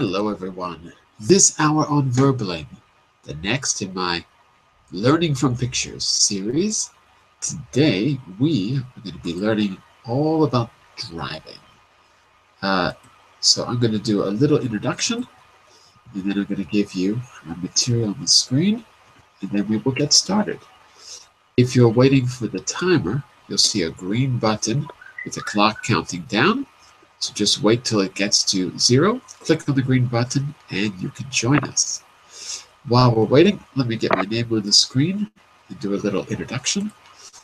Hello everyone. This hour on Verbling, the next in my Learning from Pictures series. Today we are going to be learning all about driving. So I'm going to do a little introduction, and then I'm going to give you material on the screen, and then we will get started. If you're waiting for the timer, you'll see a green button with a clock counting down. So just wait till it gets to 0, click on the green button, and you can join us. While we're waiting, let me get my name on the screen and do a little introduction.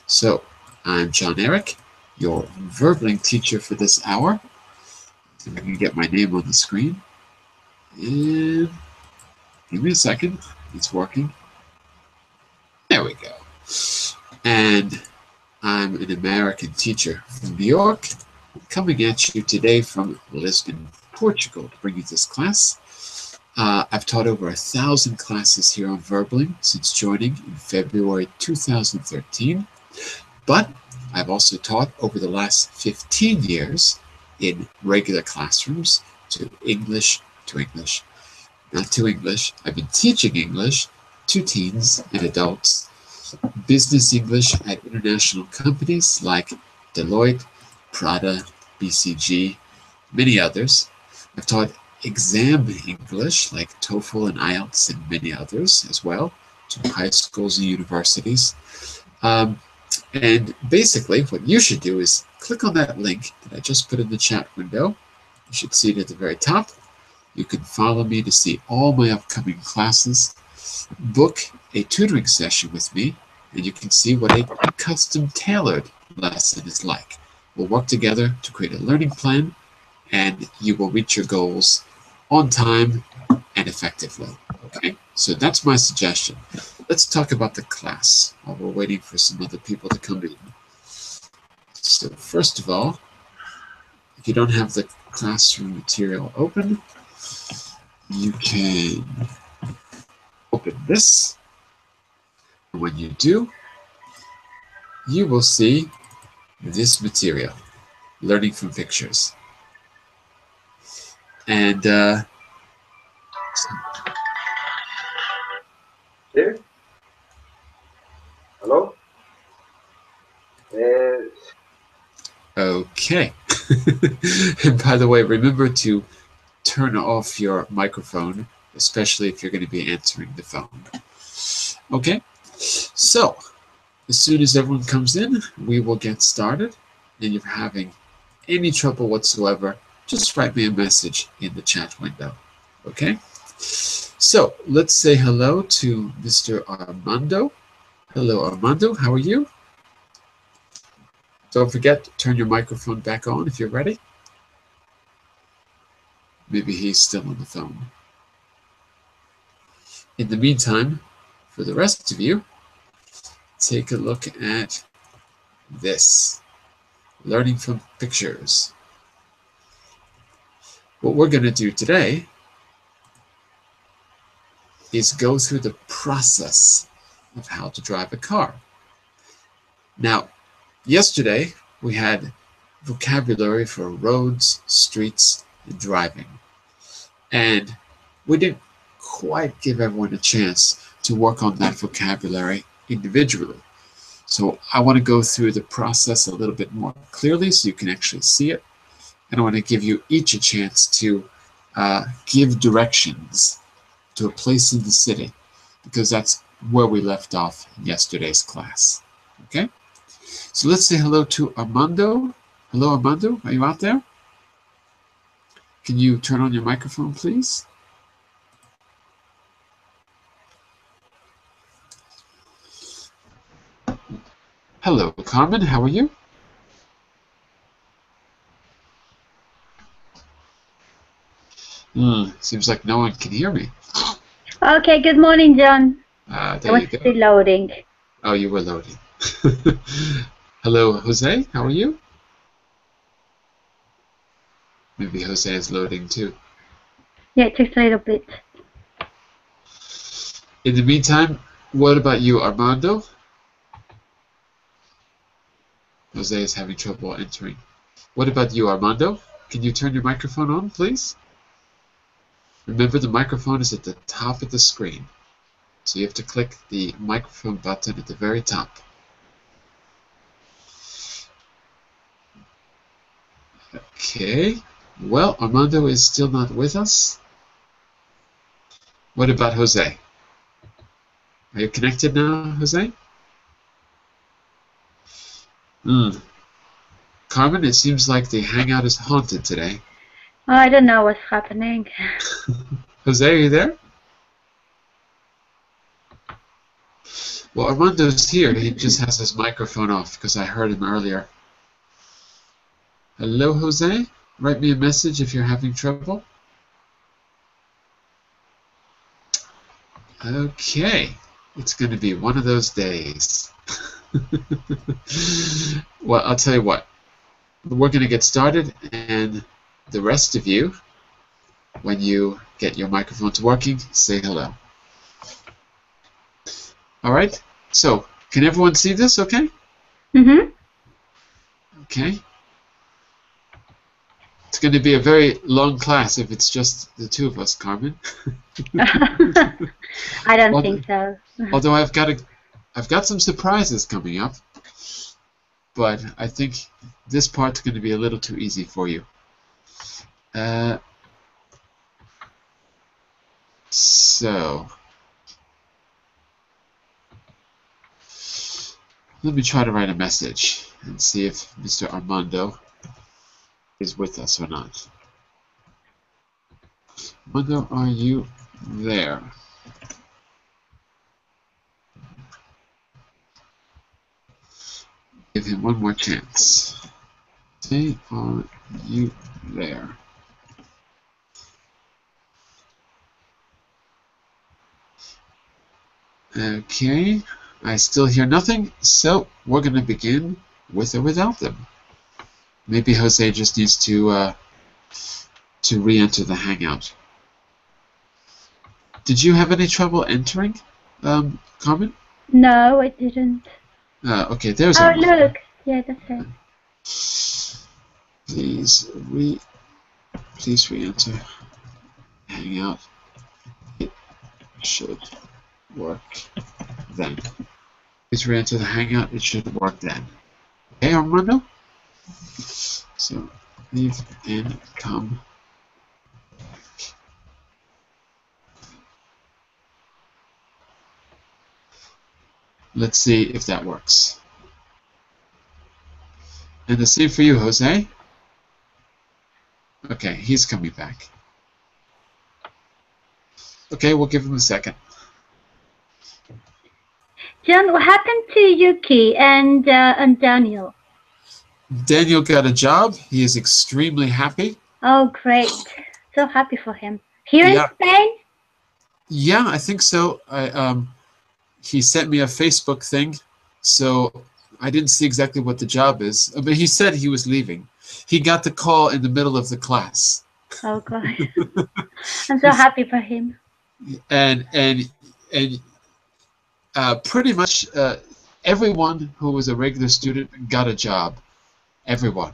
So, I'm John Eric, your Verbling teacher for this hour. So I can get my name on the screen. And give me a second, it's working. There we go. And I'm an American teacher from New York, coming at you today from Lisbon, Portugal, to bring you this class. I've taught over 1,000 classes here on Verbling since joining in February 2013, but I've also taught over the last 15 years in regular classrooms to English, not to English. I've been teaching English to teens and adults, business English at international companies like Deloitte, Prada, BCG, many others. I've taught exam English like TOEFL and IELTS and many others as well to high schools and universities. And basically what you should do is click on that link that I just put in the chat window. You should see it at the very top. You can follow me to see all my upcoming classes, book a tutoring session with me, and you can see what a custom tailored lesson is like. We'll work together to create a learning plan, and you will reach your goals on time and effectively. Okay, so that's my suggestion. Let's talk about the class while we're waiting for some other people to come in. So first of all, if you don't have the classroom material open, you can open this. And when you do, you will see this material, Learning from Pictures. And There? Hello? Okay. And by the way, remember to turn off your microphone, especially if you're going to be answering the phone. Okay, so as soon as everyone comes in, we will get started. And if you're having any trouble whatsoever, just write me a message in the chat window. Okay? So let's say hello to Mr. Armando. Hello, Armando. How are you? Don't forget to turn your microphone back on if you're ready. Maybe he's still on the phone. In the meantime, for the rest of you, take a look at this, Learning from Pictures. What we're going to do today is go through the process of how to drive a car. Now, yesterday we had vocabulary for roads, streets, and driving. And we didn't quite give everyone a chance to work on that vocabulary individually. So I want to go through the process a little bit more clearly so you can actually see it. And I want to give you each a chance to give directions to a place in the city, because that's where we left off in yesterday's class. Okay? So let's say hello to Armando. Hello, Armando. Are you out there? Can you turn on your microphone, please? Hello, Carmen. How are you? Seems like no one can hear me. Okay, good morning, John. There I was you go. still loading. Oh, you were loading. Hello, Jose. How are you? Maybe Jose is loading too. Yeah, it takes a little bit. In the meantime, what about you, Armando? Jose is having trouble entering. What about you, Armando? Can you turn your microphone on, please? Remember, the microphone is at the top of the screen. So you have to click the microphone button at the very top. Okay. Well, Armando is still not with us. What about Jose? Are you connected now, Jose? Carmen, it seems like the hangout is haunted today. I don't know what's happening. Jose, are you there? Well, Armando's here. He just has his microphone off because I heard him earlier. Hello, Jose? Write me a message if you're having trouble. Okay. It's going to be one of those days. Well, I'll tell you what. We're going to get started, and the rest of you, when you get your microphones working, say hello. All right? So, can everyone see this okay? Mm-hmm. Okay. It's going to be a very long class if it's just the two of us, Carmen. I don't think so. Although I've got some surprises coming up, but I think this part's going to be a little too easy for you. So let me try to write a message and see if Mr. Armando is with us or not. Armando, are you there? Give him one more chance. Say, are you there? Okay, I still hear nothing, so we're going to begin with or without them. Maybe Jose just needs to re-enter the Hangout. Did you have any trouble entering, Carmen? No, I didn't. Okay, there's Oh, Armando. look. Yeah, that's it. Please re-enter Hangout. It should work then. Please re-enter the Hangout. It should work then. Okay, Armando? So, leave and come. Let's see if that works. And the same for you, Jose. Okay, he's coming back. Okay, we'll give him a second. John, what happened to Yuki and Daniel? Daniel got a job. He is extremely happy. Oh, great. So happy for him. Here in Spain? Yeah, I think so. He sent me a Facebook thing, so I didn't see exactly what the job is. But he said he was leaving. He got the call in the middle of the class. Oh, God. I'm so happy for him. And pretty much everyone who was a regular student got a job. Everyone.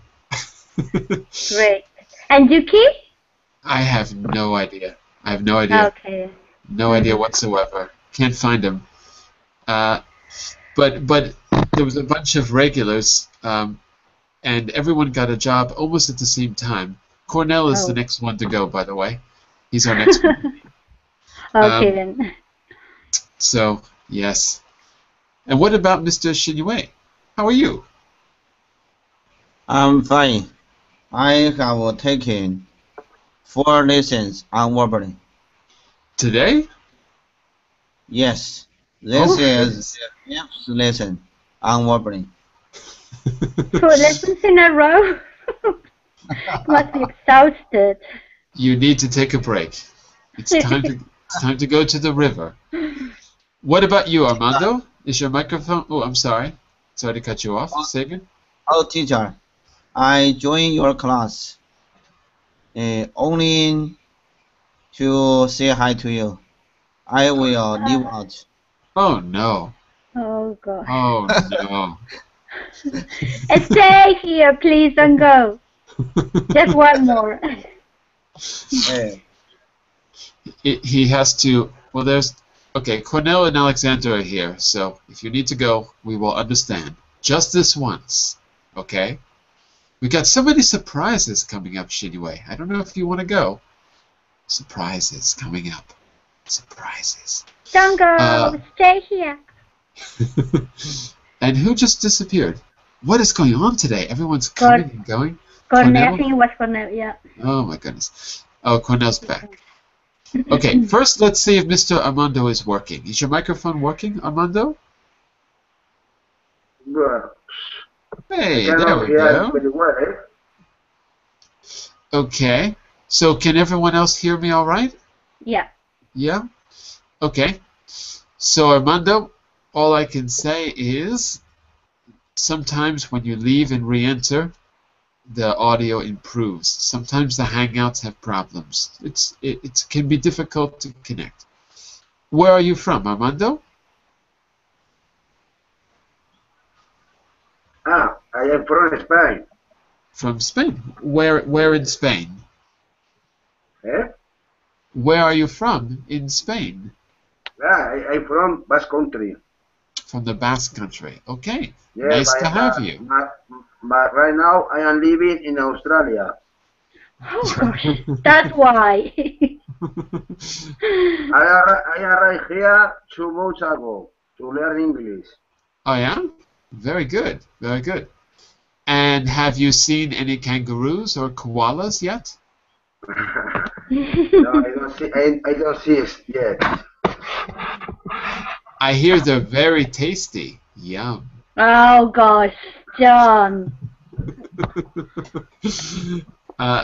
Great. And Yuki? I have no idea. I have no idea. Okay. No idea whatsoever. Can't find him. But there was a bunch of regulars, and everyone got a job almost at the same time. Cornell is the next one to go, by the way. He's our next one. Okay, then. So, yes. And what about Mr. Shinyue? How are you? I'm fine. I have taken 4 lessons on wobbling. Today? Yes. This is the 5th lesson on wobbling. 4 lessons in a row? Must be exhausted. You need to take a break. It's time to go to the river. What about you, Armando? Is your microphone... Oh, I'm sorry. Sorry to cut you off. Say again. Oh, teacher, I joined your class only to say hi to you. I will leave out. Oh, no. Oh, God. Oh, no. Stay here, please, don't go. Just one more. he has to. Well, there's. Okay, Cornell and Alexander are here, so if you need to go, we will understand. Just this once, okay? We got so many surprises coming up, Shinwei. I don't know if you want to go. Surprises coming up. Surprises. Don't go. Stay here. And who just disappeared? What is going on today? Everyone's coming and going. Cornell, I think it was Cornell, yeah. Oh my goodness. Oh, Cornell's back. Okay, first let's see if Mr. Armando is working. Is your microphone working, Armando? Good. Hey, there we go. Pretty well, eh? Okay, so can everyone else hear me all right? Yeah. Yeah? Okay. So Armando, all I can say is sometimes when you leave and re-enter, the audio improves. Sometimes the Hangouts have problems. It can be difficult to connect. Where are you from, Armando? I am from Spain. From Spain. Where in Spain? Eh? Where are you from in Spain? I'm from Basque Country. From the Basque Country. Okay. Yeah, nice to have you. But right now I am living in Australia. Oh gosh, that's why. I arrived here 2 months ago to learn English. Oh yeah? Very good. Very good. And have you seen any kangaroos or koalas yet? No, I don't see it yet. I hear they're very tasty. Yum. Oh gosh, John.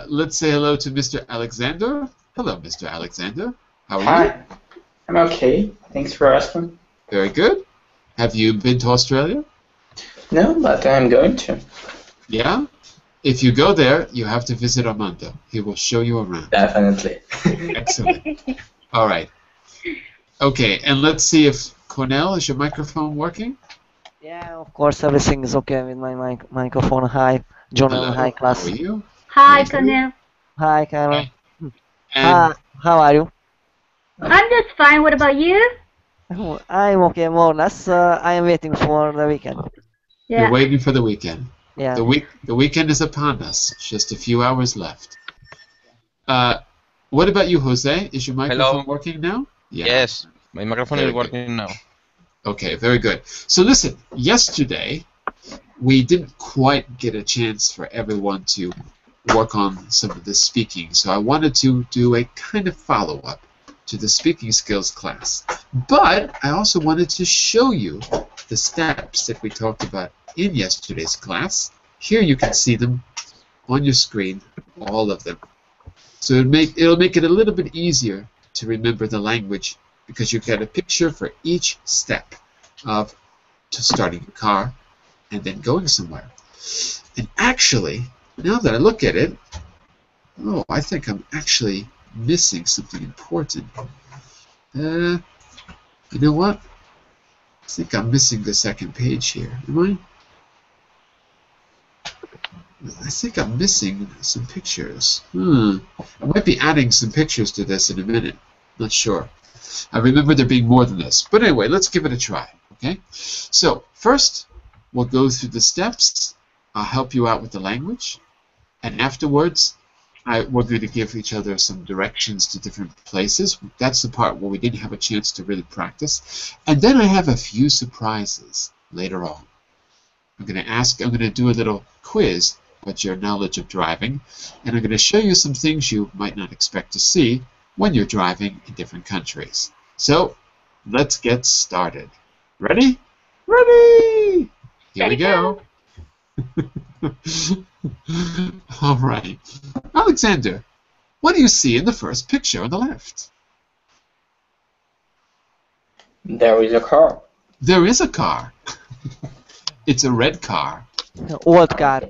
Let's say hello to Mr. Alexander. Hello, Mr. Alexander. How are you? Hi. I'm okay. Thanks for asking. Very good. Have you been to Australia? No, but I'm going to. Yeah? If you go there, you have to visit Armando. He will show you around. Definitely. Excellent. All right. Okay, and let's see if Cornell, is your microphone working? Yeah, of course, everything is okay with my microphone. Hi, John. Hello. Hi, class. How are you? Hi, Nice to meet Cornell. Hi, Carol. And How are you? I'm just fine. What about you? Oh, I'm okay, more or less. I am waiting for the weekend. Yeah. you're waiting for the weekend. Yeah. The weekend is upon us. Just a few hours left. What about you, Jose? Is your microphone Hello. working now? Yeah. Yes, my microphone Very is working now. Okay, very good. So listen, yesterday we didn't quite get a chance for everyone to work on some of the speaking, so I wanted to do a kind of follow-up to the speaking skills class. But I also wanted to show you the steps that we talked about in yesterday's class. Here you can see them on your screen, all of them. So it'll make it a little bit easier to remember the language because you get a picture for each step of starting a car and then going somewhere. And actually, now that I look at it, oh, I think I'm actually missing something important. You know what? I think I'm missing the second page here. Am I? I think I'm missing some pictures. I might be adding some pictures to this in a minute. Not sure. I remember there being more than this. But anyway, let's give it a try. Okay? So, first, we'll go through the steps. I'll help you out with the language. And afterwards, we're going to give each other some directions to different places. That's the part where we didn't have a chance to really practice. And then I have a few surprises later on. I'm going to do a little quiz about your knowledge of driving, and I'm going to show you some things you might not expect to see when you're driving in different countries. So, let's get started. Ready? Ready! Here we go. All right. Alexander, what do you see in the first picture on the left? There is a car. There is a car. It's a red car. Old car.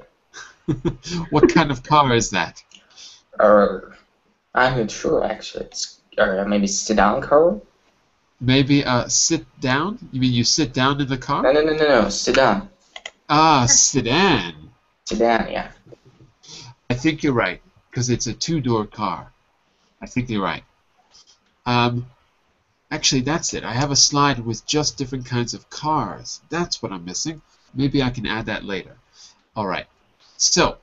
What kind of car is that? I'm not sure actually. It's maybe sedan car. Maybe sit down? You mean you sit down in the car? No, sedan. Ah, sedan. Sedan, yeah. I think you're right, because it's a two-door car. I think you're right. Actually, that's it. I have a slide with just different kinds of cars. That's what I'm missing. Maybe I can add that later. All right. So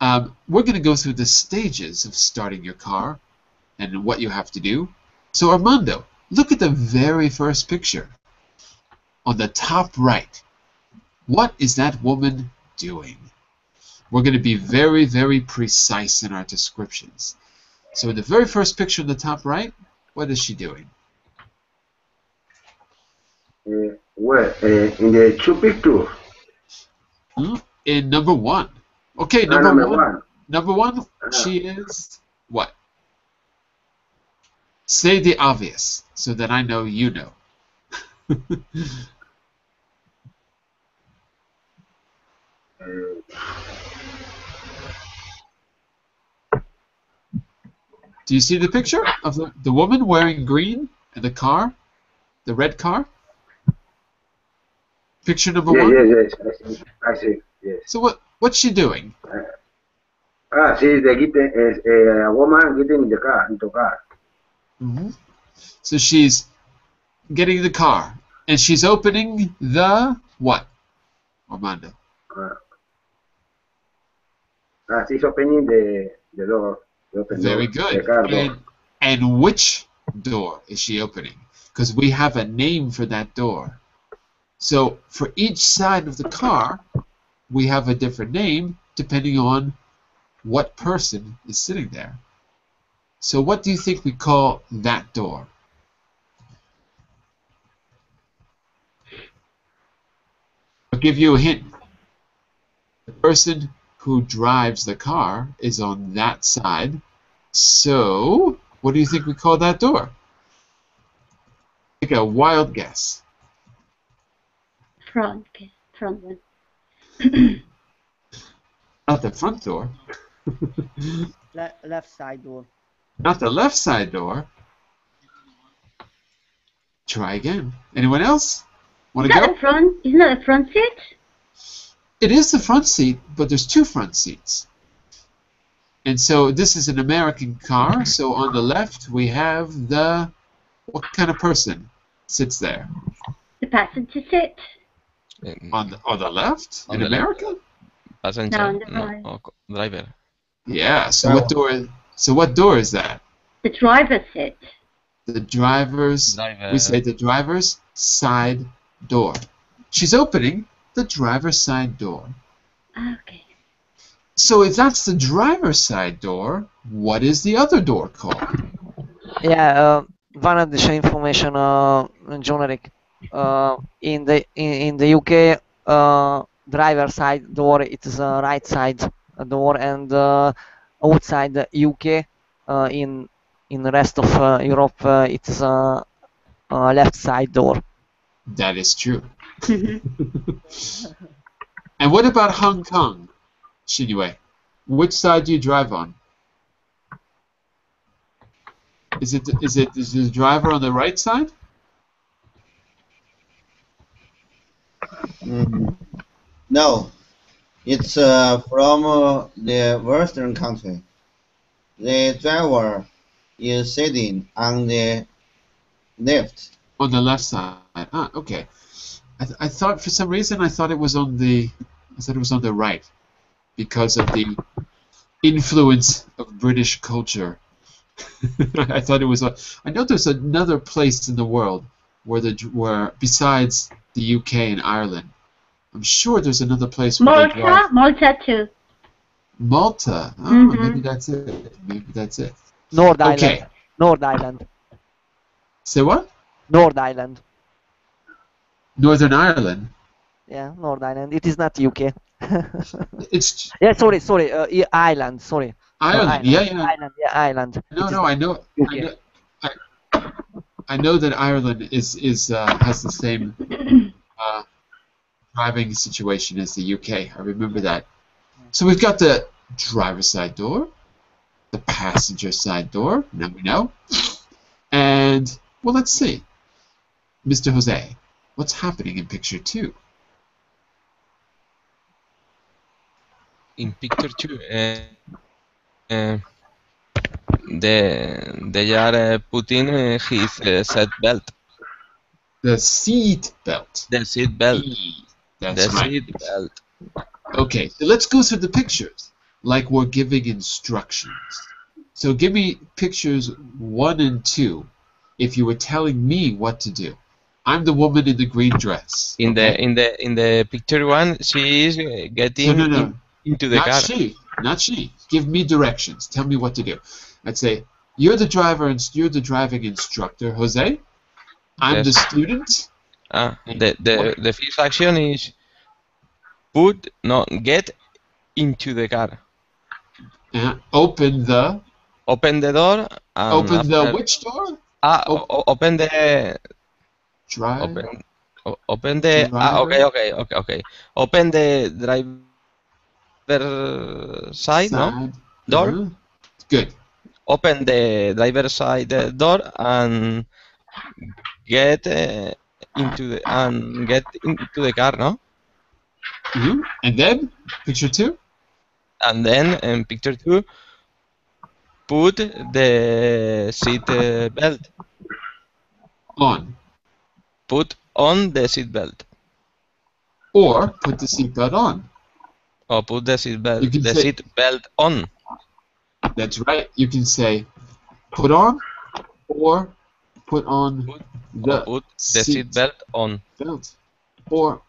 we're going to go through the stages of starting your car and what you have to do. So Armando, look at the very first picture on the top right. What is that woman doing? We're going to be very, very precise in our descriptions. So in the very first picture on the top right, what is she doing? Well, in the two pictures. In number one. Okay, Number one. Number one, she is what? Say the obvious so that I know you know. Do you see the picture of the woman wearing green and the car, the red car? Picture number one? Yes, I see, yes. So what's she doing? She's a woman getting into car. Mm-hmm. So she's getting in the car, and she's opening the what, Armando? She's opening the door. Very good. The car door. And which door is she opening? Because we have a name for that door. So for each side of the car, we have a different name depending on what person is sitting there. So what do you think we call that door? I'll give you a hint. The person who drives the car is on that side. So what do you think we call that door? Take a wild guess. Front one. Not the front door. Left side door. Not the left side door. Try again. Anyone else? Want to go? Isn't that the front seat? It is the front seat, but there's two front seats. And so this is an American car. So on the left we have what kind of person sits there? The passenger seat. On the left? In America? Passenger? No, on the right. No, driver. Yeah. So what door is that? The driver's seat. The driver's. We say the driver's side door. She's opening the driver's side door. Okay. So if that's the driver's side door, what is the other door called? Yeah, one additional information, generic. In the UK, driver side door it is right side door, and outside the UK, in the rest of Europe, it's left side door. That is true. And what about Hong Kong, Shinue? Which side do you drive on? Is the driver on the right side? No, it's from the Western country. The driver is sitting on the left. On the left side. Ah, okay. I thought for some reason it was on the right because of the influence of British culture. I thought it was. I know there's another place in the world where besides the UK and Ireland, I'm sure there's another place where they drive. Malta too. Malta. Oh, maybe that's it. Maybe that's it. North Okay. Island. North Island. Say what? North Island. Northern Ireland. Yeah, North Island. It is not UK. It's Yeah, sorry. Ireland. Sorry. Ireland. Yeah. Ireland. Yeah, Ireland. No, I know. UK. I know that Ireland is has the same driving situation as the UK. I remember that. So we've got the driver's side door, the passenger side door. Now we know. And well, let's see, Mr. Jose, what's happening in picture 2? In picture 2, they are putting his seat belt. The seat belt. The seat belt. That's The right. seat belt. Okay, so let's go through the pictures, like we're giving instructions. So give me pictures 1 and 2, if you were telling me what to do. I'm the woman in the green dress. In okay? the picture 1, she is getting No. into the Not car. Not she. Give me directions. Tell me what to do. I'd say, you're the driver and you're the driving instructor, Jose. I'm Yes. the student. The first action is get into the car. Open the door. And open the after, which door? open the Drive. open the driver. okay. Open the driver side, no? Door. Good. Open the driver side door and get into the car, no? And then picture 2. And then in picture 2, put the seat belt. On. Put on the seat belt. Or put the seatbelt on. Or put the seat belt. You can The say, seat belt on. That's right. You can say, put on, or put on put the seat belt on. Belt, or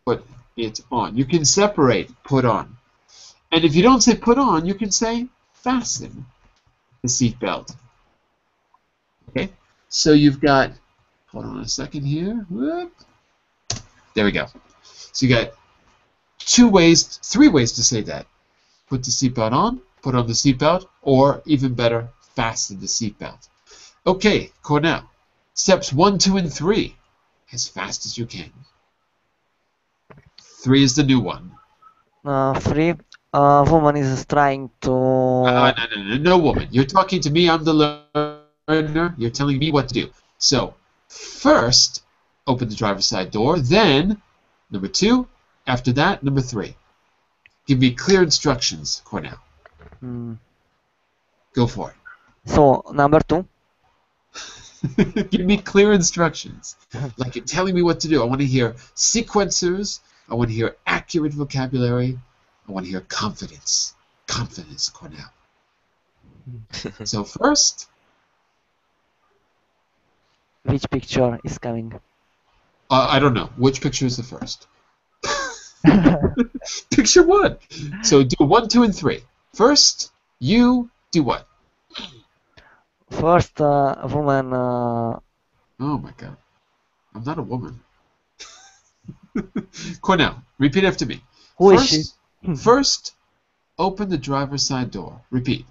put it on. You can separate put on. And if you don't say put on, you can say fasten the seat belt. Okay? So you've got, hold on a second here. Whoop. There we go. So you got 3 ways to say that. Put the seatbelt on, put on the seatbelt, or even better, fasten the seatbelt. Okay, Cornell. Steps 1, 2, and 3. As fast as you can. 3 is the new one. 3. A woman is trying to... No woman. You're talking to me. I'm the learner. You're telling me what to do. So, first, open the driver's side door. Then, number 2. After that, number 3. Give me clear instructions, Cornell. Go for it. So, number 2. Give me clear instructions. Like you're telling me what to do. I want to hear sequencers. I want to hear accurate vocabulary. I want to hear confidence. Confidence, Cornell. So first... Which picture is coming? I don't know. Which picture is the first? Picture 1. So do 1, 2, and 3. First, you do what? First, a woman... Oh my God. I'm not a woman. Cornell, repeat after me. Who is she? First, open the driver's side door. Repeat.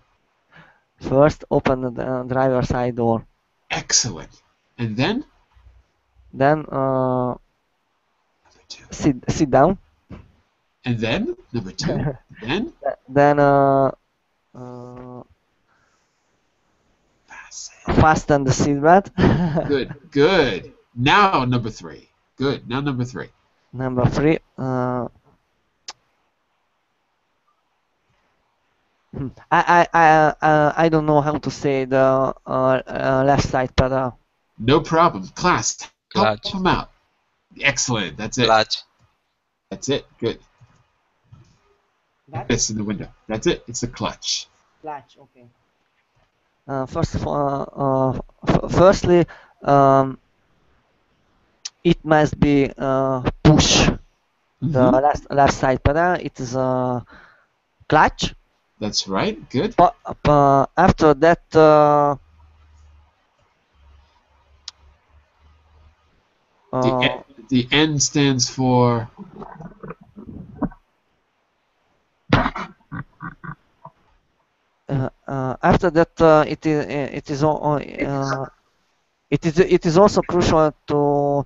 First, open the driver's side door. Excellent. And then? Then, sit down. And then? Number 2. Then? Then, fasten the seatbelt. Good. Now number 3. Good. Now number 3. Number 3. I don't know how to say the left side pedal. No problem. Class, help Clutch. him out. Excellent. That's it. Clutch. That's it. Good. It's in the window. That's it. It's the clutch. Clutch. Okay. Firstly, it must be push the left side pedal. It is a clutch. That's right. Good. But after that, The N stands for. After that, it is also crucial to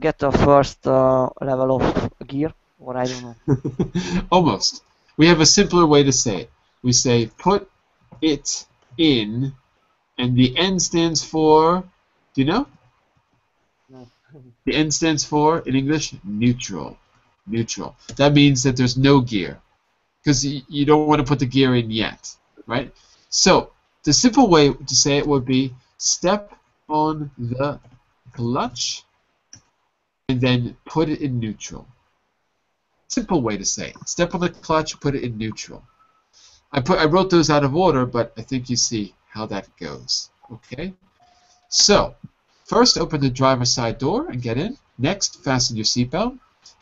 get the first level of gear, or I don't know. Almost. We have a simpler way to say it. We say put it in, and the N stands for. Do you know? No. The N stands for, in English, neutral. Neutral. That means that there's no gear, because you don't want to put the gear in yet, right? So The simple way to say it would be step on the clutch and then put it in neutral. Simple way to say it. Step on the clutch, put it in neutral. I wrote those out of order, but I think you see how that goes. Okay? So, first open the driver's side door and get in. Next, fasten your seatbelt.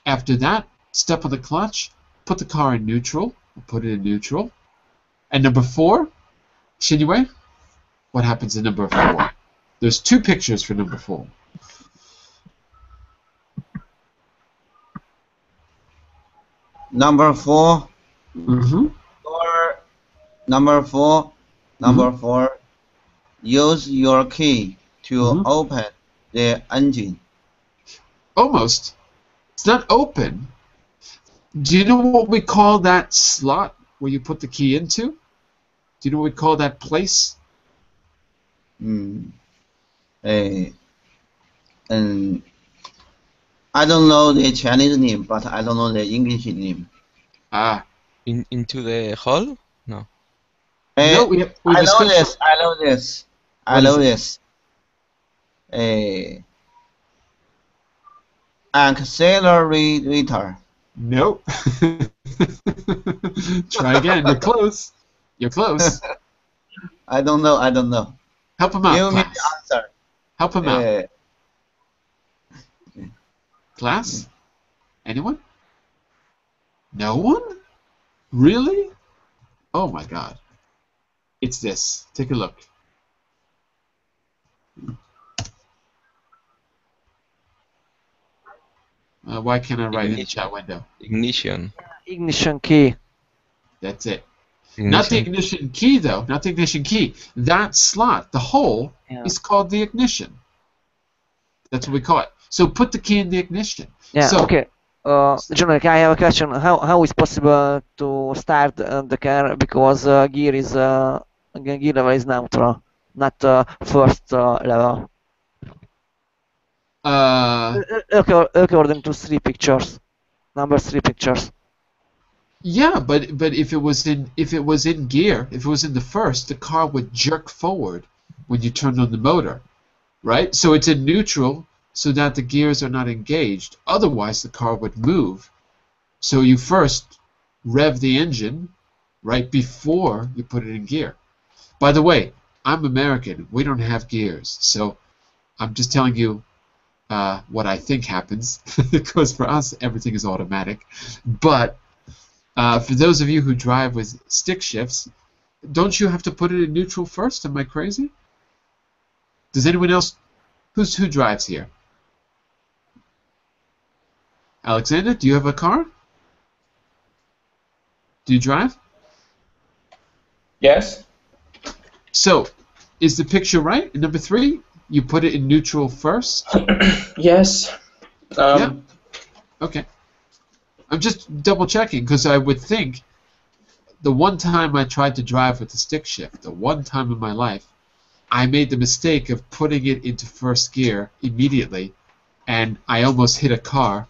After that, step on the clutch, put the car in neutral, put it in neutral. And number 4, Shinue, what happens in number 4? There's 2 pictures for number 4. Number 4. Mm-hmm. Number 4. Use your key to open the engine. Almost. It's not open. Do you know what we call that slot where you put the key into? Do you know what we call that place? I don't know the Chinese name, but I don't know the English name. Ah. Into the hall? No. No, we have I know this. Accelerator. Nope. Try again. You're close. You're close. I don't know. Help him out, Give me class. the answer. Help him out. Class? Anyone? No one? Really? Oh my god. It's this. Take a look. Why can't I write in the chat window? Ignition. Ignition key. That's it. Ignition. Not the ignition key, though. Not the ignition key. That slot, the hole, is called the ignition. That's what we call it. So put the key in the ignition. Yeah, so, okay. Generic, I have a question. How is possible to start the car because gear level is neutral, not first level? According to 3 pictures, number 3 pictures. Yeah, but if it was in gear, if it was in the first, the car would jerk forward when you turned on the motor, right? So it's in neutral so that the gears are not engaged. Otherwise, the car would move. So you first rev the engine right before you put it in gear. By the way, I'm American. We don't have gears, so I'm just telling you what I think happens, because for us everything is automatic. But for those of you who drive with stick shifts, don't you have to put it in neutral first? Am I crazy? Does anyone else? Who drives here? Alexander, do you have a car? Do you drive? Yes. So, is the picture right? Number 3, you put it in neutral first? Yes. Yeah. Okay. I'm just double checking because I would think the one time I tried to drive with the stick shift, the one time in my life, I made the mistake of putting it into first gear immediately, and I almost hit a car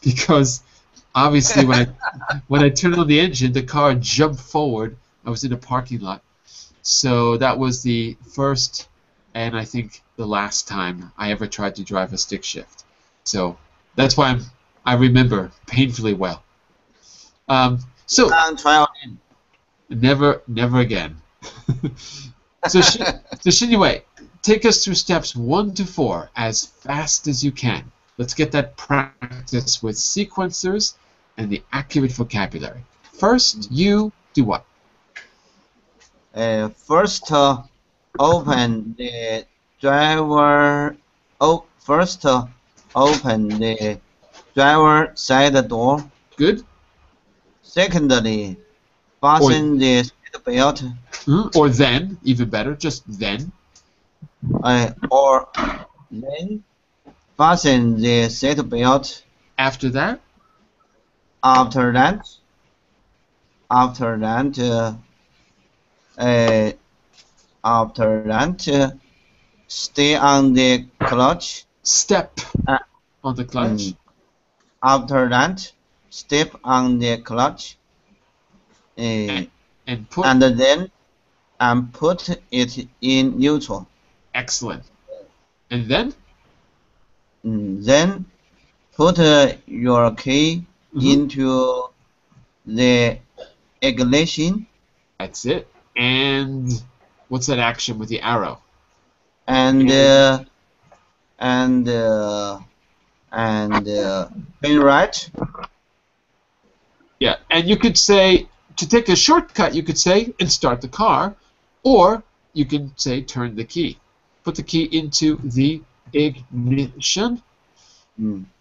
because obviously when I turned on the engine, the car jumped forward. I was in a parking lot. So that was the first and I think the last time I ever tried to drive a stick shift. So that's why I remember painfully well. So Try again. never again. So Shinue, take us through steps 1 to 4 as fast as you can. Let's get that practice with sequencers and the accurate vocabulary. First, you do what? First, open the driver. First, open the driver side door. Good. Secondly, fasten the seat belt. Or then, even better, just then. Or then fasten the seat belt. After that? After that, stay on the clutch. Step on the clutch. After that, step on the clutch. And put. And and put it in neutral. Excellent. And then? Then put your key into the ignition. That's it. And what's that action with the arrow? And turn right. Yeah, and you could say, to take a shortcut, you could say, and start the car, or you can say, turn the key. Put the key into the ignition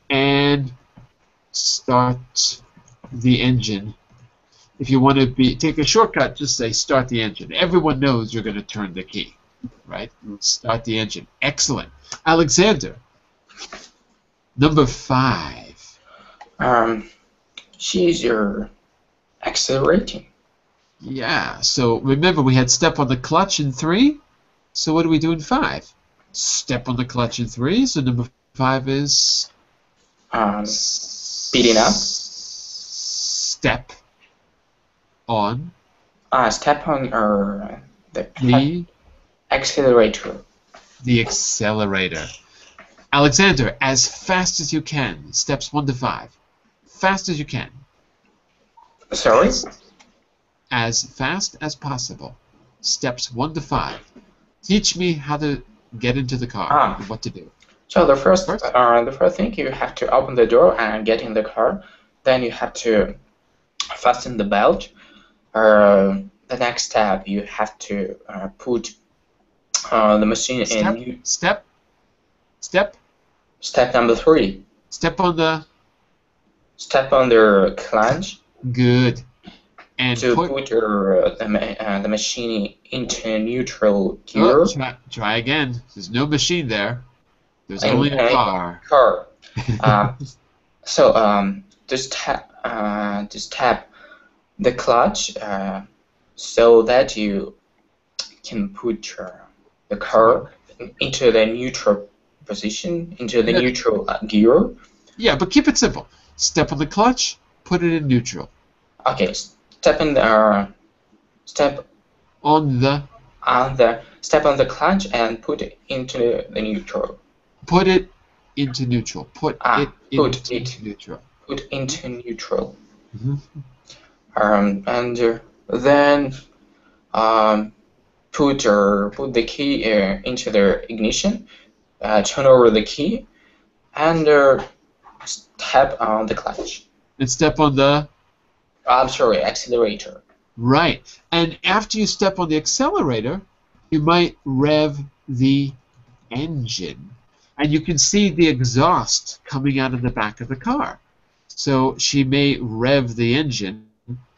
and start the engine. If you want to take a shortcut, just say, start the engine. Everyone knows you're going to turn the key, right? Start the engine. Excellent. Alexander, number 5. She's accelerating. Yeah, so remember we had step on the clutch in 3. So what do we do in 5? Step on the clutch in 3. So number 5 is speeding up. Step on. Step on the accelerator. The accelerator. Alexander, as fast as you can. Steps 1 to 5. Fast as you can. Sorry? As fast as possible. Steps 1 to 5. Teach me how to get into the car and what to do. So the first thing, you have to open the door and get in the car. Then you have to fasten the belt. The next step, you have to put the machine in. Step number 3. Step on the clutch. Good. And to put the machine into neutral gear. Oh, try again. There's no machine there. There's only a car. So just tap the clutch so that you can put the car into the neutral position, into the neutral gear. Yeah, but keep it simple. Step on the clutch, put it in neutral. Okay, step on the clutch and put it into the neutral. Put it into neutral. Put it into neutral. Put into neutral. Mm-hmm. And then put the key into the ignition. Turn over the key and tap on the clutch. And step on the. I'm sorry, accelerator. Right. And after you step on the accelerator, you might rev the engine. And you can see the exhaust coming out of the back of the car. So she may rev the engine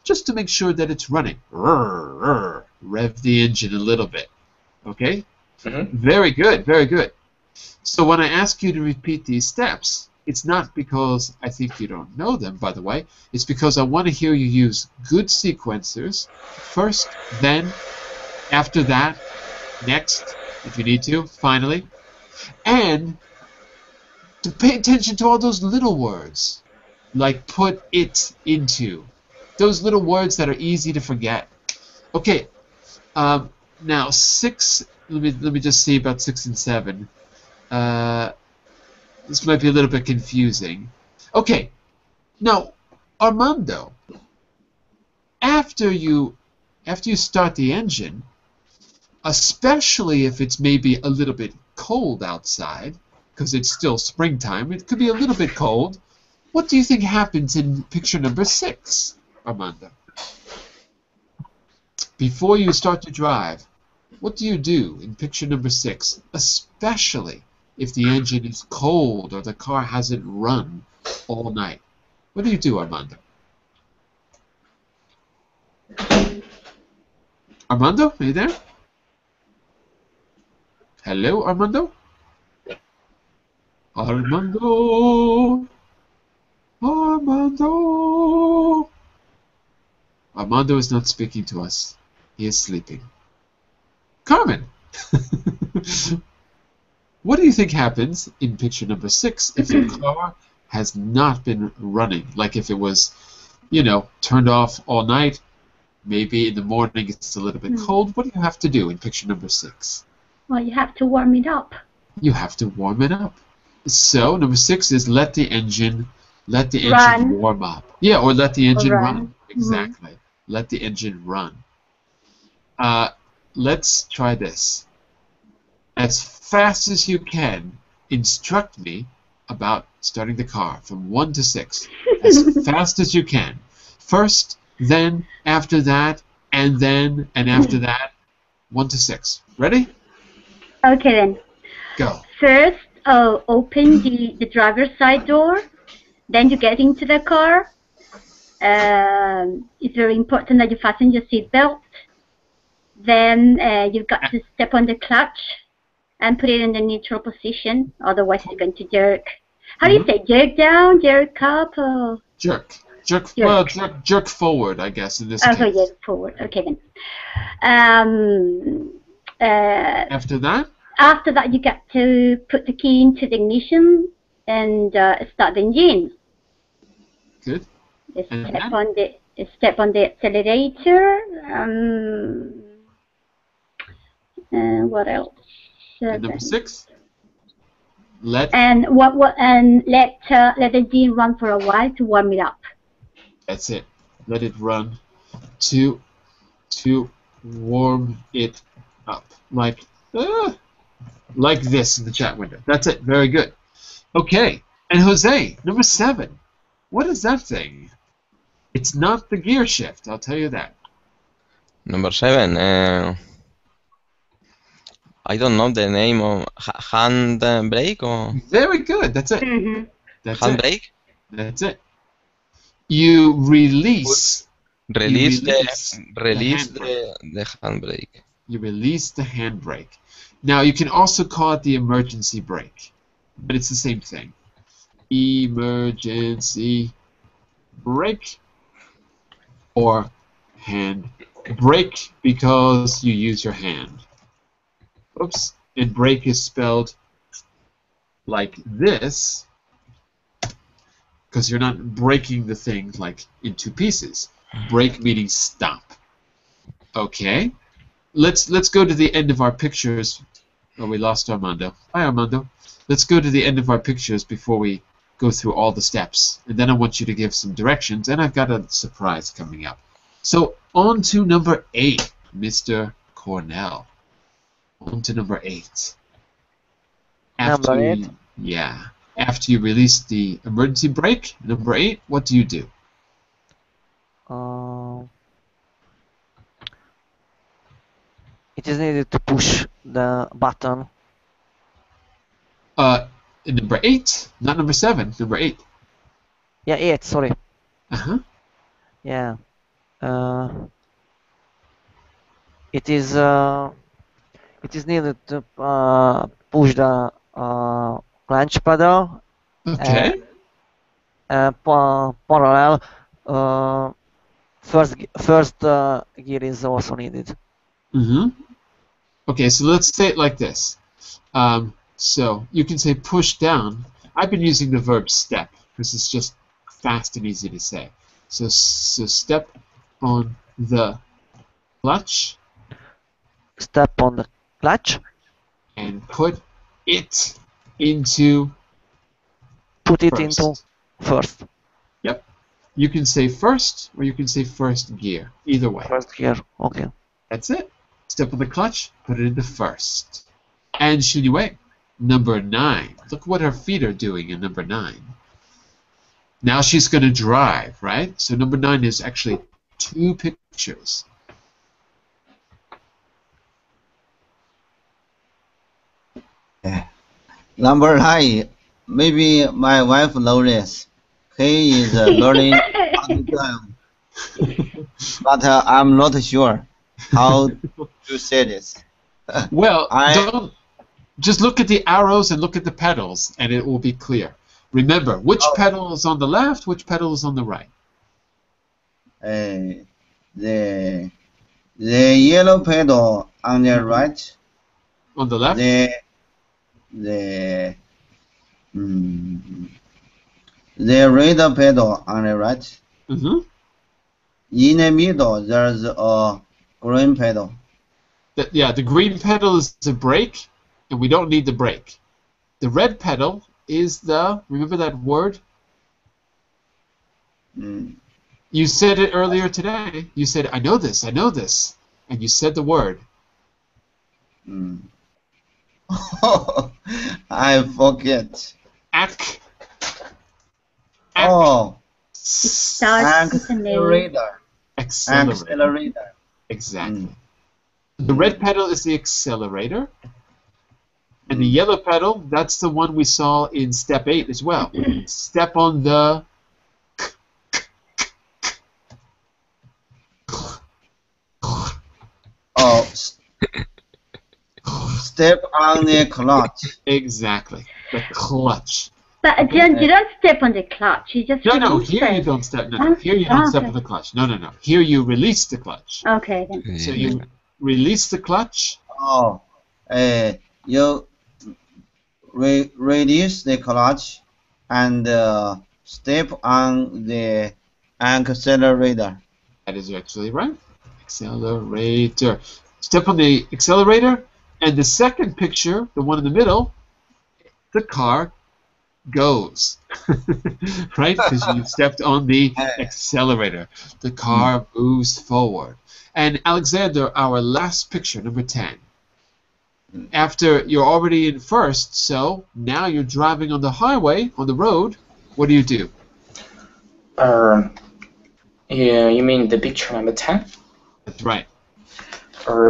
just to make sure that it's running. Rev the engine a little bit. Okay? Mm-hmm. Very good, very good. So when I ask you to repeat these steps, it's not because I think you don't know them, by the way. It's because I want to hear you use good sequencers. First, then, after that, next, if you need to, finally. And to pay attention to all those little words, like put it into. Those little words that are easy to forget. Okay, now 6, let me just see about 6 and 7. This might be a little bit confusing. Okay, now Armando, after you start the engine, especially if it's maybe a little bit cold outside, because it's still springtime, it could be a little bit cold. What do you think happens in picture number 6, Armando? Before you start to drive, what do you do in picture number 6, especially if the engine is cold or the car hasn't run all night? What do you do, Armando? Armando, are you there? Hello, Armando? Armando! Armando! Armando is not speaking to us. He is sleeping. Carmen! What do you think happens in picture number 6 if your car has not been running? Like if it was, turned off all night, Maybe in the morning it's a little bit cold. What do you have to do in picture number 6? Well, you have to warm it up. You have to warm it up. So number 6 is let the engine Run. warm up. Yeah, or let the engine run. Run. Exactly. Let the engine run. Let's try this. As fast as you can, instruct me about starting the car from 1 to 6. As fast as you can. First, then, after that, and then, and after that. 1 to 6. Ready? Okay then. Go. First, open the driver's side door. Then you get into the car. It's very important that you fasten your seatbelt. Then you've got to step on the clutch and put it in the neutral position. Otherwise, it's going to jerk. How do you say? Jerk down, jerk up, or jerk? Jerk forward, I guess, in this case. Okay, jerk forward. Okay then. After that? After that, you got to put the key into the ignition and start the engine. Good. Step on the accelerator. What else? And number 6. Let the engine run for a while to warm it up. That's it. Let it run to warm it up, like this in the chat window. That's it. Very good. Okay. And Jose, number 7. What is that thing? It's not the gear shift. I'll tell you that. Number 7. I don't know the name of hand brake or. Very good. That's it. That's hand it. brake. That's it. You release. Release the handbrake. You release the handbrake. Now you can also call it the emergency brake, but it's the same thing. Emergency brake or hand brake because you use your hand. Oops. And brake is spelled like this because you're not breaking the thing like into pieces. Break meaning stop. Okay. Let's go to the end of our pictures. Oh, we lost Armando. Hi, Armando. Let's go to the end of our pictures before we go through all the steps. And then I want you to give some directions, and I've got a surprise coming up. So, on to number 8, Mr. Cornell. On to number 8. Number 8? Yeah. After you release the emergency brake, number 8, what do you do? It is needed to push the button. Number 8, not number 7, number 8. Yeah, 8, sorry. Uh-huh. Yeah. It is needed to push the clutch pedal. Okay. Parallel. First gear is also needed. Okay, so let's say it like this. So you can say push down. I've been using the verb step because it's just fast and easy to say. So step on the clutch. Step on the clutch. And put it into. Put it first. into first. Yep. You can say first or you can say first gear. Either way. First gear. Okay. That's it. Step on the clutch. Put it into first. And Shinyue. Number 9. Look what her feet are doing in number 9. Now she's going to drive, right? So number 9 is actually 2 pictures. Number 9. Maybe my wife knows this. He is learning how to drive. But I'm not sure how to say this. Well, don't. Just look at the arrows and look at the pedals, and it will be clear. Remember, which pedal is on the left, which pedal is on the right? The yellow pedal on the right. On the left? The red pedal on the right. In the middle, there's a green pedal. Yeah, the green pedal is the brake, and we don't need the brake. The red pedal is the, remember that word? Mm. You said it earlier today. You said, I know this, and you said the word. Mm. I forget. Ac. Oh, It starts with an A. accelerator. Accelerator. Accelerator. Exactly. Mm. The red pedal is the accelerator. And the yellow pedal, that's the one we saw in step 8 as well. Step on the Oh, step on the clutch. exactly, the clutch. But John, you don't step on the clutch. You just No, release here you it. don't step. No, here you don't step on the clutch. No. Here you release the clutch. Okay then. So you release the clutch. Oh, you release the clutch and step on the accelerator. That is actually right. Accelerator. Step on the accelerator, and the second picture, the one in the middle, the car goes. Right? Because you stepped on the accelerator. The car moves forward. And Alexander, our last picture, number 10. After you're already in first, so now you're driving on the highway, on the road, what do you do? Yeah, you mean the picture number 10? That's right.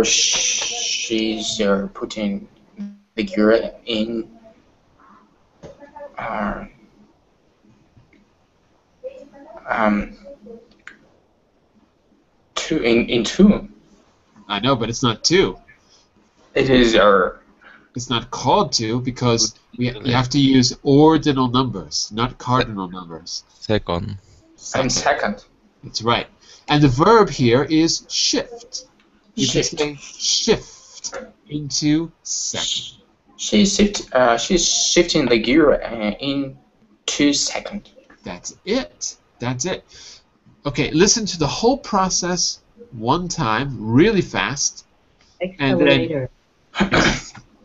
She's putting the gear in two. I know, but it's not 2. It is It's not called 2 because you have to use ordinal numbers, not cardinal numbers. Second. I'm second. That's right. And the verb here is shift. You Shift. can say shift into second. She's shifting the gear in 2 seconds. That's it. That's it. Okay, listen to the whole process one time, really fast. Accelerator.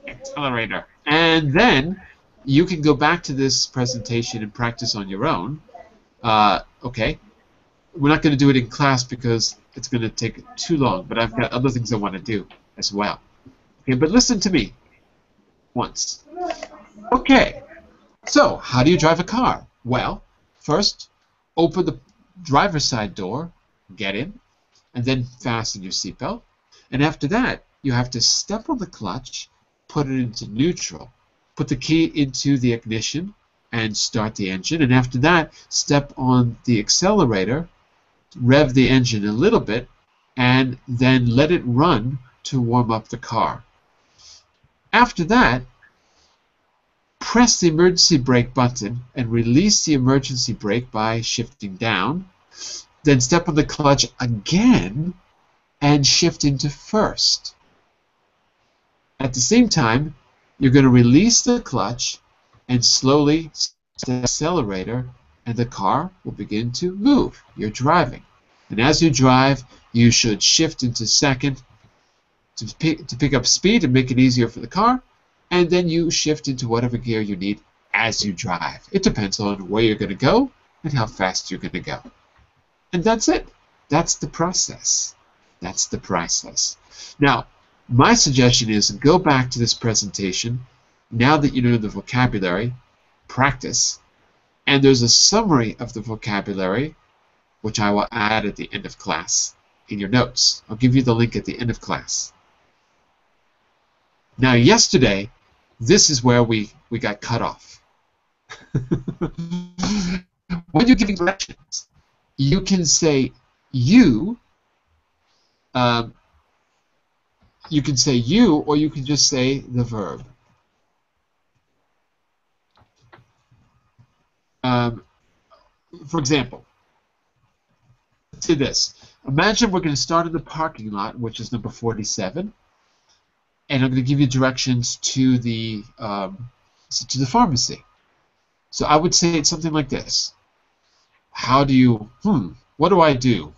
Accelerator. And then you can go back to this presentation and practice on your own. Okay. We're not going to do it in class because it's going to take too long, but I've got other things I want to do as well. Okay, but listen to me once. Okay. So, how do you drive a car? Well, first, open the driver's side door, get in, and then fasten your seatbelt. And after that, you have to step on the clutch, put it into neutral, put the key into the ignition, and start the engine. And after that, step on the accelerator, rev the engine a little bit, and then let it run to warm up the car. After that, press the emergency brake button and release the emergency brake by shifting down. Then step on the clutch again and shift into first. At the same time, you're going to release the clutch and slowly step the accelerator, and the car will begin to move. You're driving. And as you drive, you should shift into second to pick up speed and make it easier for the car, and then you shift into whatever gear you need as you drive. It depends on where you're going to go and how fast you're going to go. And that's it. That's the process. That's the process. Now, my suggestion is go back to this presentation, now that you know the vocabulary, practice, and there's a summary of the vocabulary, which I will add at the end of class in your notes. I'll give you the link at the end of class. Now, yesterday, this is where we got cut off. When you're giving directions, you can say you can say you, or you can just say the verb. For example, let's say this. Imagine we're going to start in the parking lot, which is number 47, and I'm going to give you directions to the pharmacy. So I would say something like this. How do you, what do I do?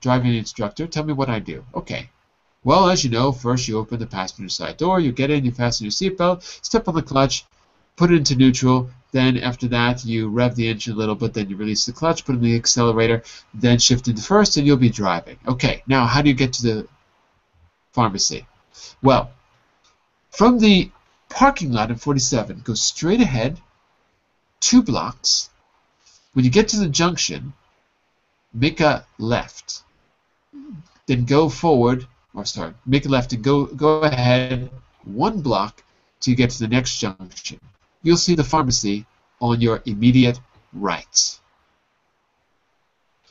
driving instructor. Tell me what I do. Okay. Well, as you know, first you open the passenger side door, you get in, you fasten your seatbelt, step on the clutch, put it into neutral. Then after that, you rev the engine a little bit, then you release the clutch, put in the accelerator, then shift into first, and you'll be driving. Okay, now how do you get to the pharmacy? Well, from the parking lot in 47, go straight ahead, 2 blocks. When you get to the junction, make a left. Then go forward, or sorry, make a left and go ahead 1 block till you get to the next junction. You'll see the pharmacy on your immediate right.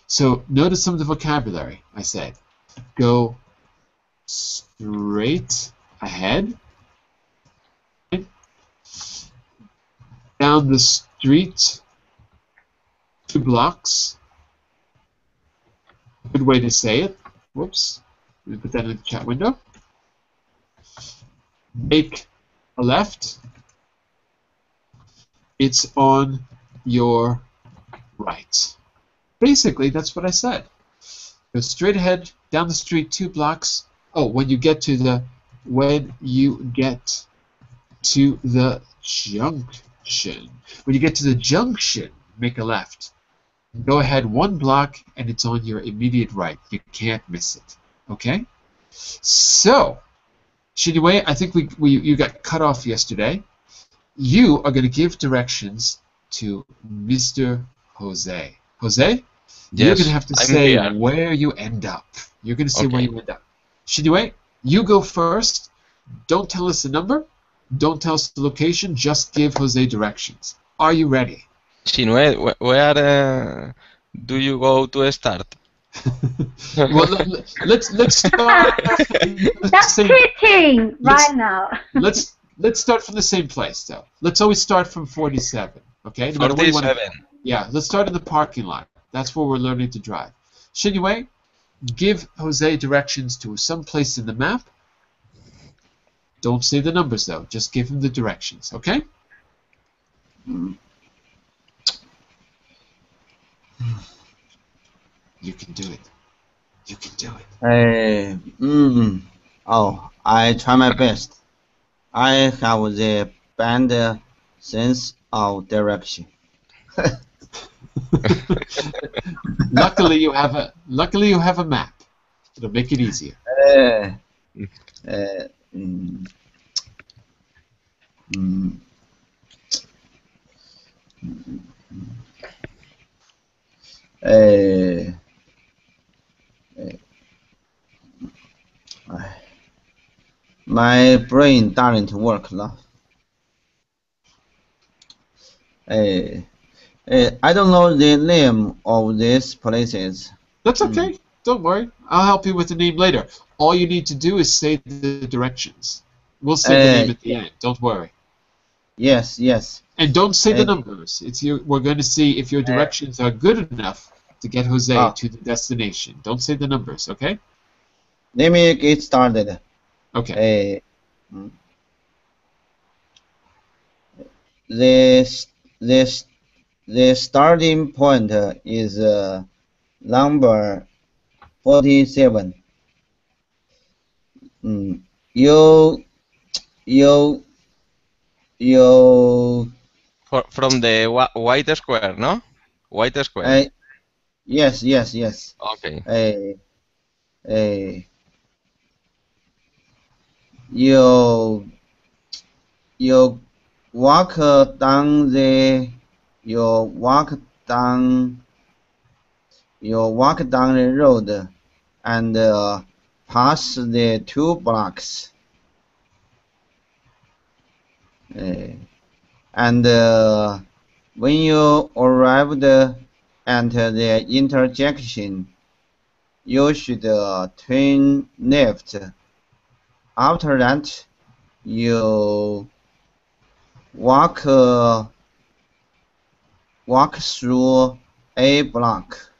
So notice some of the vocabulary I said. Go straight ahead, down the street 2 blocks. Good way to say it. Whoops. Let me put that in the chat window. Make a left. It's on your right. Basically, that's what I said. Go straight ahead, down the street 2 blocks. Oh, when you get to the junction. When you get to the junction, make a left. Go ahead 1 block, and it's on your immediate right. You can't miss it. Okay? So, Shinwei, I think you got cut off yesterday. You are going to give directions to Mr. Jose. Jose, Yes, you're going to have to I'm say here. where you end up. You're going to say where Okay. you end up. Shinwei, you go first. Don't tell us the number. Don't tell us the location. Just give Jose directions. Are you ready? Shinue, where do you go to start? Well, let's start from the That's same. cheating let's- right now. Let's start from the same place, though. Let's always start from 47. Okay. No matter where you want to. 47. Yeah. Let's start in the parking lot. That's where we're learning to drive. Shinwei, give Jose directions to some place in the map. Don't say the numbers though. Just give him the directions. Okay. You can do it. You can do it. Oh, I try my best. I have the band sense of direction. Luckily, you have a map. It'll make it easier. Uh, uh, mm, mm, uh, my brain doesn't work now. I don't know the name of these places. That's okay. Don't worry. I'll help you with the name later. All you need to do is say the directions. We'll say the name at the end. Don't worry. Yes, yes. And don't say the numbers. We're going to see if your directions are good enough to get Jose to the destination. Don't say the numbers, okay? Let me get started. Okay. The starting point is number 47. You From the white square, no? White square. Yes, yes, yes. Okay. You walk down the road and pass the 2 blocks. And when you arrived at the intersection, you should turn left. After that, you walk through a block.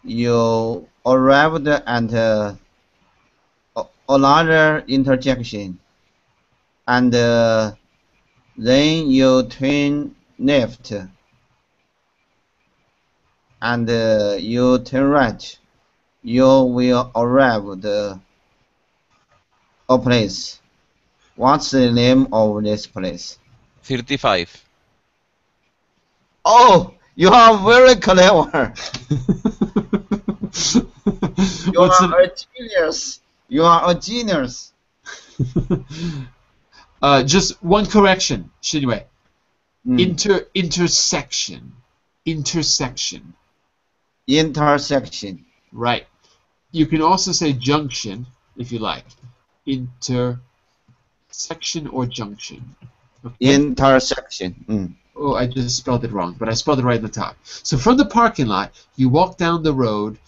You arrived at another intersection, and then you turn left. and you turn right, you will arrive at a place. What's the name of this place? 35. Oh, you are very clever. You What's are a the genius. You are a genius. just one correction, Shinwei. Mm. Intersection. Intersection. Intersection. Right. You can also say junction if you like. Intersection or junction. Okay? Intersection. Mm. Oh, I just spelled it wrong, but I spelled it right at the top. So from the parking lot, you walk down the road.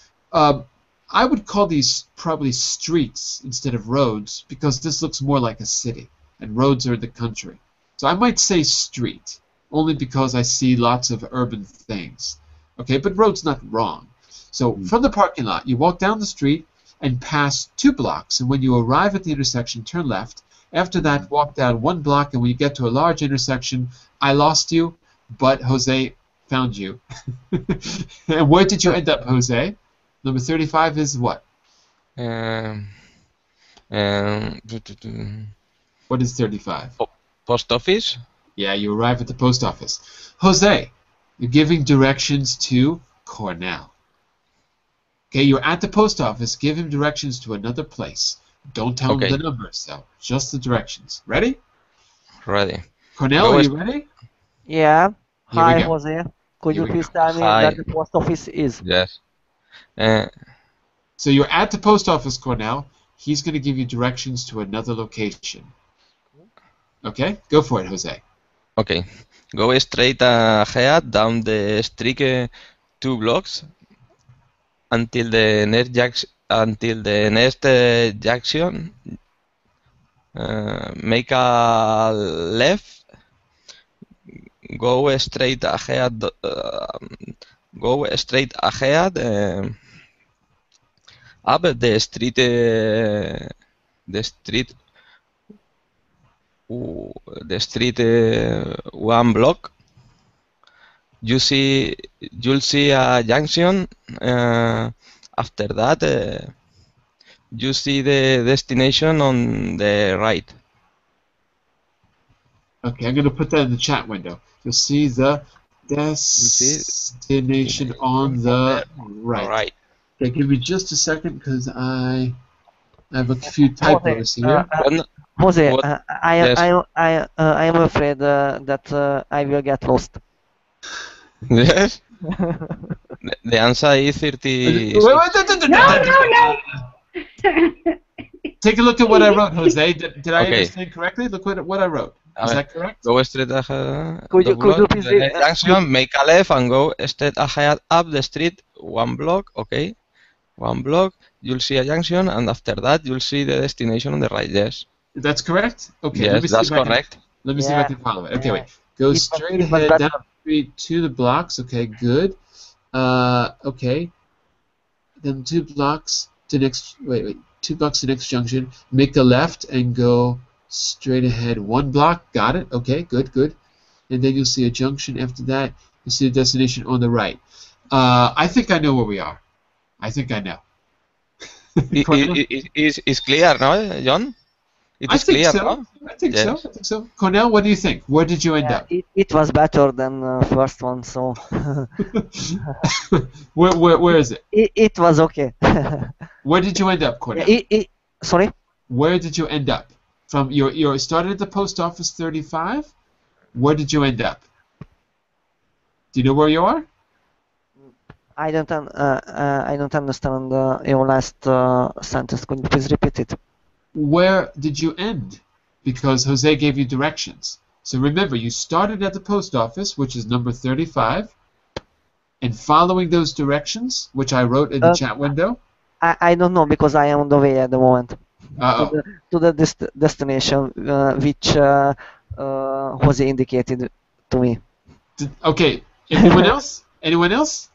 I would call these probably streets instead of roads because this looks more like a city, and roads are in the country. So I might say street, only because I see lots of urban things. Okay, but road's not wrong. So from the parking lot, you walk down the street and pass 2 blocks, and when you arrive at the intersection, turn left. After that, walk down 1 block, and when you get to a large intersection, I lost you, but Jose found you. And where did you end up, Jose? Number 35 is what? Um, What is 35? Post office. Yeah, you arrive at the post office. Jose, you're giving directions to Cornell. Okay, you're at the post office. Give him directions to another place. Don't tell him Okay. the numbers, though. Just the directions. Ready? Ready. Cornell, Go are is- you ready? Yeah. Here we Hi, go. Jose. Could Here you we please go. tell me Hi. where the post office is? Yes. So you're at the post office, Cornell. He's going to give you directions to another location. Okay? Go for it, Jose. Okay. Go straight ahead down the street 2 blocks until the next junction. Make a left. Go straight ahead. Go straight ahead. Up the street. The street. The street 1 block. You'll see a junction. After that, you see the destination on the right. Okay, I'm going to put that in the chat window. You'll see the destination on the right. Right. Okay, give me just a second because I have a few typos here. Jose, What? I Yes. am afraid that I will get lost. Yes. The answer is 30. No. Take a look at what I wrote, Jose. Did I Okay. understand correctly? Look what I wrote. Is that correct? Go straight ahead. Could you please the next junction, make a left and go straight ahead up the street 1 block. Okay. 1 block. You'll see a junction, and after that, you'll see the destination on the right. Yes. That's correct? Okay, let Yes, me see that's if I correct. let me see if I can follow it. Okay, wait. Go It was- straight it was ahead better. down the street to the blocks. Okay, good. Okay. Then 2 blocks to next. Wait. 2 blocks to next junction. Make a left and go straight ahead 1 block. Got it. Okay, good. And then you'll see a junction. After that, you'll see a destination on the right. I think I know where we are. I think I know. Cornell? It's clear, no, John? It I is think clear, so. no? I think Yes. so. Cornell, what do you think? Where did you end up? It was better than first one, so Where is it? it was okay. Where did you end up, Cornell? Sorry? Where did you end up? From you started at the post office 35. Where did you end up? Do you know where you are? I don't understand your last sentence. Could you please repeat it? Where did you end? Because Jose gave you directions. So remember, you started at the post office, which is number 35, and following those directions, which I wrote in the chat window. I don't know because I am on the way at the moment Uh-oh. to the destination which was indicated to me. Okay. Anyone else? Anyone else?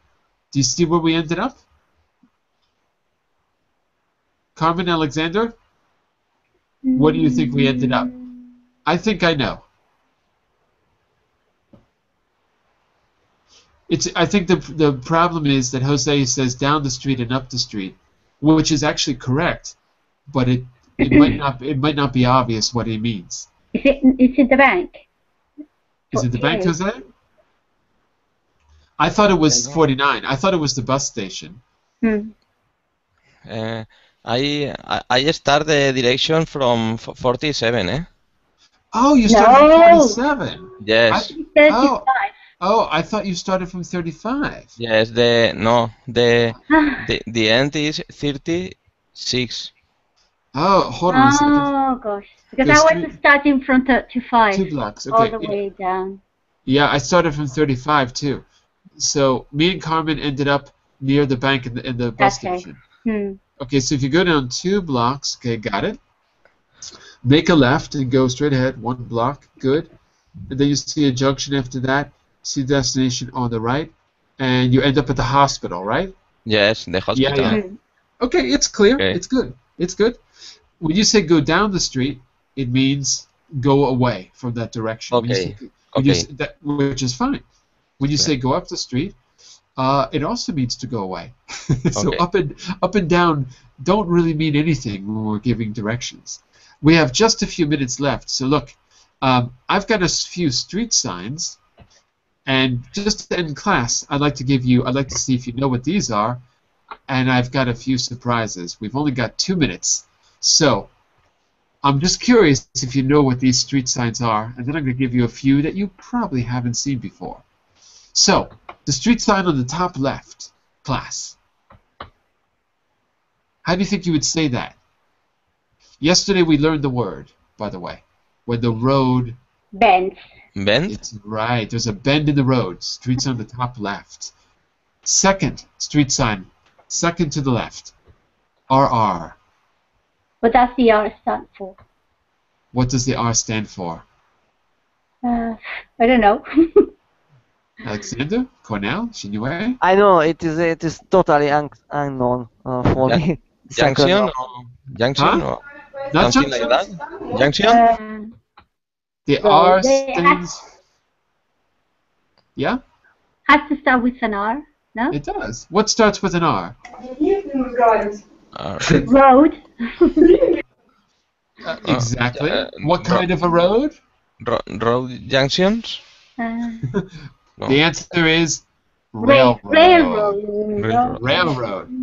Do you see where we ended up? Carmen Alexander? Where do you think we ended up? I think I know. I think the problem is that Jose says down the street and up the street, which is actually correct, but it might not be obvious what he means. Is it the bank? Is it the bank, Jose? I thought it was 49. I thought it was the bus station. I start the direction from 47, eh? Oh, you started from 47. Yes. 35. Oh, I thought you started from 35. Yes, the end is 36. Oh, hold on a second. Oh gosh, because I was starting from 35. 2 blocks, okay. All the way down. Yeah, I started from 35 too. So me and Carmen ended up near the bank in the bus station. Okay, so if you go down 2 blocks, okay, got it. Make a left and go straight ahead, 1 block, good. And then you see a junction after that, see the destination on the right, and you end up at the hospital, right? Yes, the hospital. Yeah. Okay, it's clear. Okay. It's good. It's good. When you say go down the street, it means go away from that direction. Okay. Which is fine. When you say go up the street, it also means to go away. So up and down don't really mean anything when we're giving directions. We have just a few minutes left. So look, I've got a few street signs, and just to end class, I'd like to see if you know what these are, and I've got a few surprises. We've only got 2 minutes. So I'm just curious if you know what these street signs are, and then I'm going to give you a few that you probably haven't seen before. So, the street sign on the top left, class. How do you think you would say that? Yesterday we learned the word, by the way. When the road... Bends. Bend? It's right. There's a bend in the road. Street sign on the top left. Second street sign, second to the left. RR. What does the R stand for? What does the R stand for? I don't know. Alexander? Cornell? Shinue? I know it is totally unknown for me. Junction? Junction? Huh? Or Not something junction? like that? Junction? The R stands... Yeah? Has to start with an R, no? It does. What starts with an R? Road. Exactly. What kind of a road? Road junctions? No. The answer is railroad. Railroad.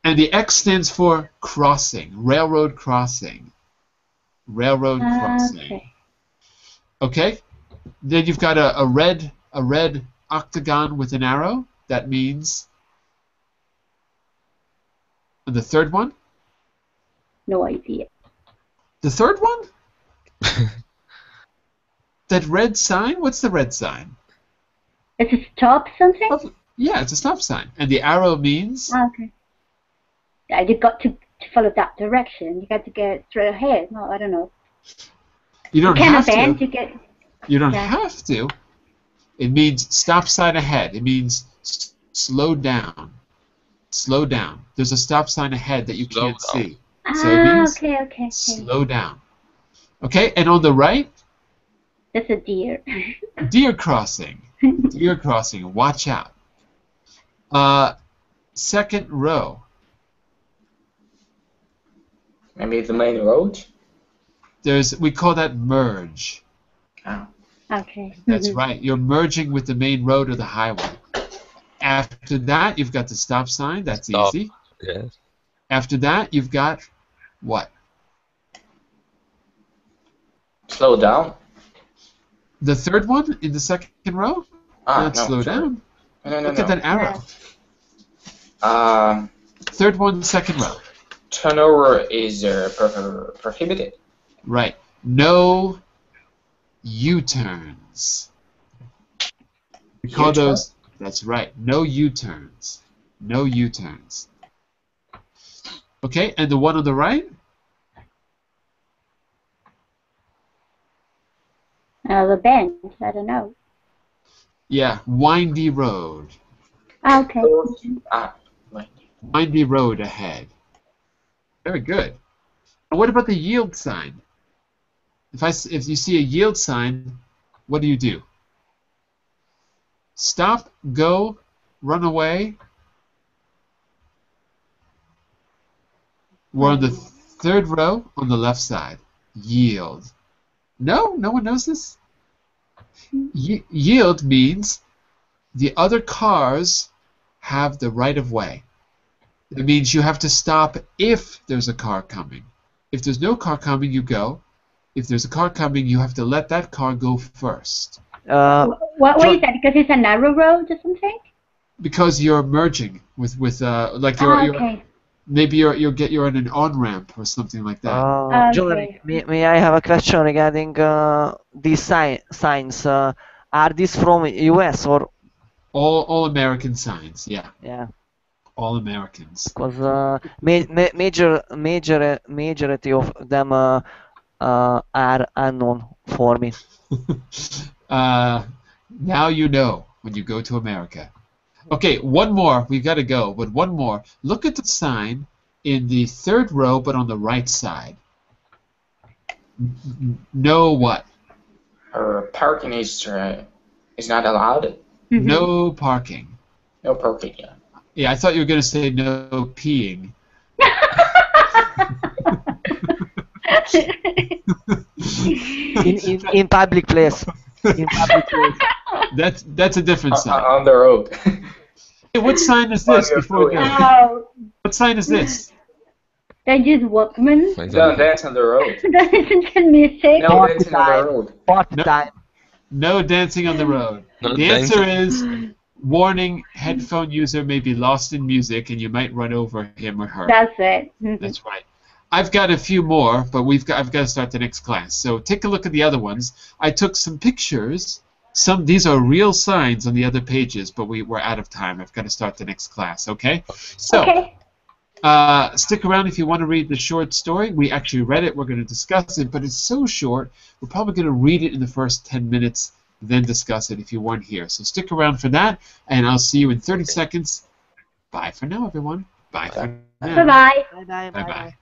And the X stands for crossing. Railroad crossing. Railroad crossing. Okay. Then you've got a red octagon with an arrow. That means. And the third one? No idea. The third one? That red sign? What's the red sign? It's a stop something? Oh, yeah, it's a stop sign. And the arrow means? Okay. Yeah, you've got to follow that direction. You got to get straight ahead. No, I don't know. You don't have to. You don't Yeah. have to. It means stop sign ahead. It means slow down. Slow down. There's a stop sign ahead that you can't see. So it means okay. slow down. Okay, and on the right? That's a deer. Deer crossing. Deer crossing. Watch out. Second row. Maybe the main road? We call that merge. Oh. Okay. That's right. You're merging with the main road or the highway. After that, you've got the stop sign. That's Stop. easy. Yes. After that, you've got what? Slow down? The third one in the second row? Not no, slow sorry. down. No. Look at that arrow. Third one, second row. Turnover is prohibited. Right. No U-turns. We call U-turn? those... That's right. No U-turns. No U-turns. Okay, and the one on the right? The bend. I don't know. Yeah, windy road. Okay. Windy road ahead. Very good. And what about the yield sign? If you see a yield sign, what do you do? Stop, go, run away. We're on the third row on the left side. Yield. No? No one knows this? Yield means the other cars have the right of way. It means you have to stop if there's a car coming. If there's no car coming, you go. If there's a car coming, you have to let that car go first. Why is that? Because it's a narrow road or something? Because you're merging with like you're maybe you're on an on ramp or something like that. John, may I have a question regarding these signs? Are these from US or all American signs? Yeah. Yeah. All Americans. Because majority of them are unknown for me. Now you know when you go to America. Okay, one more. We've got to go, but one more. Look at the sign in the third row, but on the right side. No what? Parking is not allowed. No parking. No parking, yeah. Yeah, I thought you were going to say no peeing. in public place. In public place. That's a different sign. On the road. Hey, what sign is this? Before we go? What sign is this? They use workmen. Don't dance on the road. Don't listen to music. No dancing on the road. No dancing on the road. The answer is warning: headphone user may be lost in music, and you might run over him or her. That's it. That's right. I've got a few more, but I've got to start the next class. So take a look at the other ones. I took some pictures. These are real signs on the other pages, but we're out of time. I've got to start the next class. Okay. So. Okay. Stick around if you want to read the short story. We actually read it. We're going to discuss it, but it's so short, we're probably going to read it in the first 10 minutes, then discuss it if you weren't here. So stick around for that, and I'll see you in 30 seconds. Bye for now, everyone. Bye for now. Bye-bye. Bye-bye. Bye-bye.